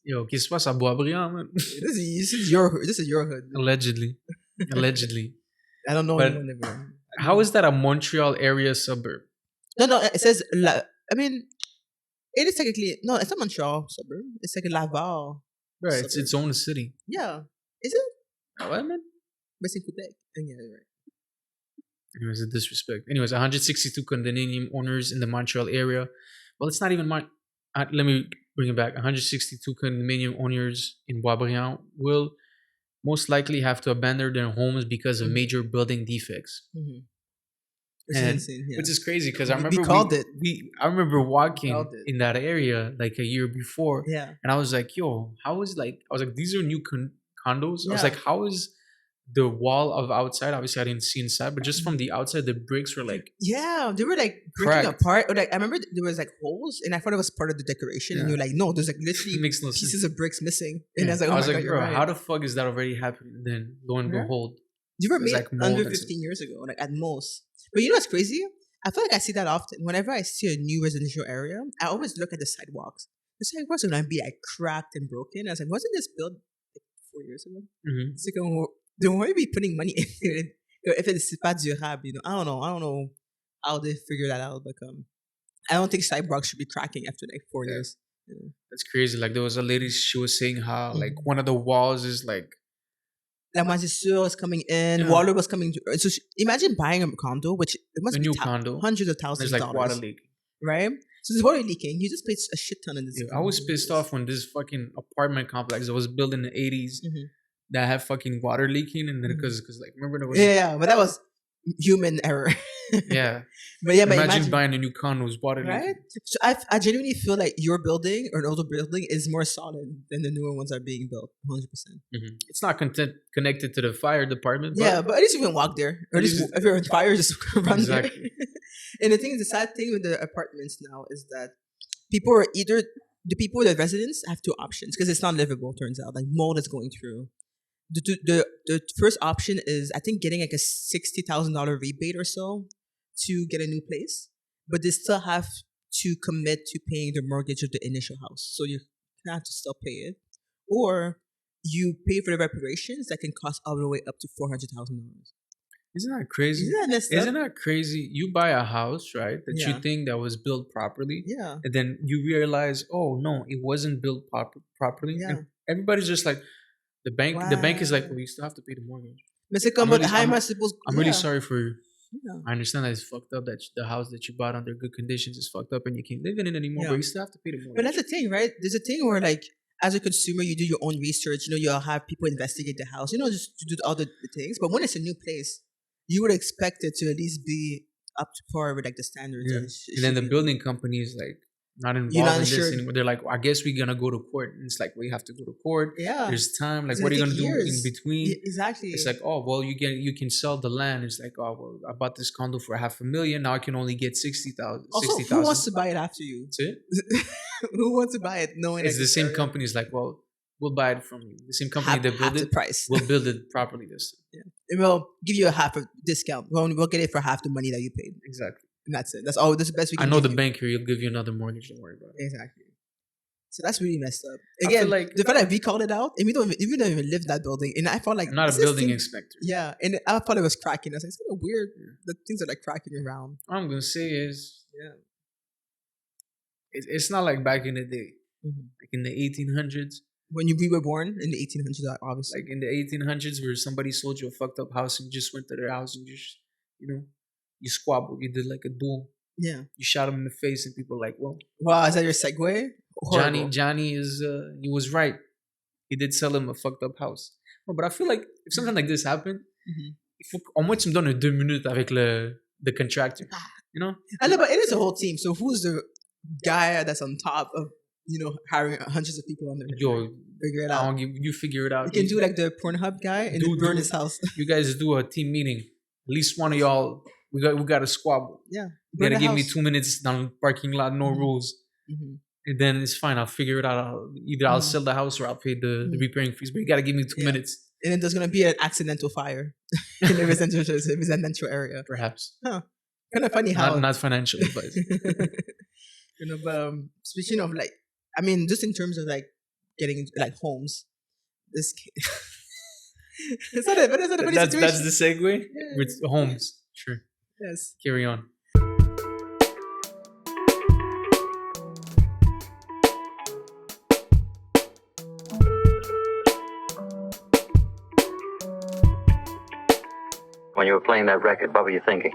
Yo, qu'est-ce qui se passe à Boisbriand, man? This is your hood. Allegedly. Allegedly. I don't know But anyone living. How is that a Montreal area suburb? No. It says. I mean, it is technically no. It's not Montreal suburb. It's like a Laval. Right, it's its own city. Yeah. Is it? What, man? But it's in Quebec. Yeah, right. Anyways, a disrespect. Anyways, 162 condominium owners in the Montreal area. Well, it's not even let me bring it back. 162 condominium owners in Boisbriand will most likely have to abandon their homes because of major building defects. Mm-hmm. Insane, yeah. Which is crazy because I remember we called it. I remember walking in that area like a year before, and I was like, "Yo, how is like?" I was like, "These are new condos." I was like, "How is the wall of outside?" Obviously, I didn't see inside, but just from the outside, the bricks were like they were like breaking apart. Or like I remember there was like holes, and I thought it was part of the decoration. And you're like, "No, there's like literally makes no pieces sense. of bricks missing." And I was like, "Oh my God, bro, right. How the fuck is that already happening?" And then lo and behold, you were made like under 15 years ago, like at most. But you know what's crazy? I feel like I see that often. Whenever I see a new residential area, I always look at the sidewalks. The sidewalks are going to be like cracked and broken. I was like, wasn't this built like 4 years ago? Mm-hmm. It's like, they won't be putting money in it if it's pas durable. You know, I don't know how they figure that out. But I don't think sidewalks should be cracking after like 4 years. You know? That's crazy. Like there was a lady, she was saying how like one of the walls is like. La moisissure was coming in, water was coming through. So imagine buying a condo, which it must be condo, hundreds of thousands of dollars. There's like water leaking. Right? So there's water leaking. You just paid a shit ton in this. I was pissed off when this fucking apartment complex that was built in the 80s that had fucking water leaking. And then because like, remember there was... Yeah, but that was human error. Yeah. But yeah, imagine buying a new condo with water leaking. Right? So I genuinely feel like your building or an older building is more solid than the newer ones are being built. 100%. Mm-hmm. It's not connected to the fire department. But but at least you can walk there. Or at least if you're on fire, just run there. And the sad thing with the apartments now is that people are either the residents have two options because it's not livable. Turns out, like mold is going through. The first option is I think getting like a $60,000 rebate or so to get a new place, but they still have to commit to paying the mortgage of the initial house, so you have to still pay it, or you pay for the reparations that can cost all the way up to $400,000. Isn't that crazy? Isn't that crazy? You buy a house, right, that you think that was built properly, and then you realize, oh no, it wasn't built properly. And everybody's just like, the bank is like, well, you still have to pay the mortgage. I'm really sorry for you. I understand that it's fucked up that the house that you bought under good conditions is fucked up and you can't live in it anymore, but you still have to pay the mortgage. But that's the thing, right? There's a thing where like, as a consumer, you do your own research. You know, you'll have people investigate the house. You know, just to do all the things. But when it's a new place, you would expect it to at least be up to par with like the standards. And then the building company is like not involved in this anymore. They're like, well, I guess we're gonna go to court. And it's like, we have to go to court. Yeah. There's time. Like, what are you gonna do in between? Yeah, exactly. It's like, oh well, you can sell the land. It's like, oh well, I bought this condo for $500,000. Now I can only get 60,000. Also, who wants to buy it after you? That's it. Who wants to buy it knowing it's the same company? Is like, well, we'll buy it from you. The same company that built it. Price. We'll build it properly this time. Yeah. And we'll give you a half a discount. We'll get it for half the money that you paid. Exactly. And that's it. That's all. That's the best we can. I know the bank here. He'll give you another mortgage. Don't worry about it. Exactly. So that's really messed up. Again, like the fact that we called it out, and we don't even live in that building, and I felt like I'm not a building inspector. Yeah, and I thought it was cracking. I was like, it's kind of weird. The things are like cracking around. All I'm gonna say is, it's not like back in the day, like in the 1800s. When we were born in the 1800s, obviously. Like in the 1800s, where somebody sold you a fucked up house and you just went to their house and just, you squabbled. You did like a duel. Yeah. You shot him in the face and people were like, well. Wow, is that your segue? Horrible. Johnny is, he was right. He did sell him a fucked up house. No, but I feel like if something like this happened, il faut au moins tu me donnes 2 minutes avec the contractor. You know? I know, but it is a whole team. So who's the guy that's on top of, hiring hundreds of people on there? Yo, figure it out. You figure it out. You can do like the Pornhub guy and burn his house. You guys do a team meeting. At least one of y'all, we got a squabble. Yeah. You gotta give me 2 minutes down the parking lot, no rules. And then it's fine. I'll figure it out. Either I'll sell the house or I'll pay the repairing fees. But you gotta give me 2 minutes. And then there's gonna be an accidental fire in the residential area. Perhaps. Huh. Kind of funny how not financial advice. But speaking of like, I mean, just in terms of like getting like homes. This it's not a funny situation. That's the segue with homes. Sure. Yes. Carry on. When you were playing that record, what were you thinking?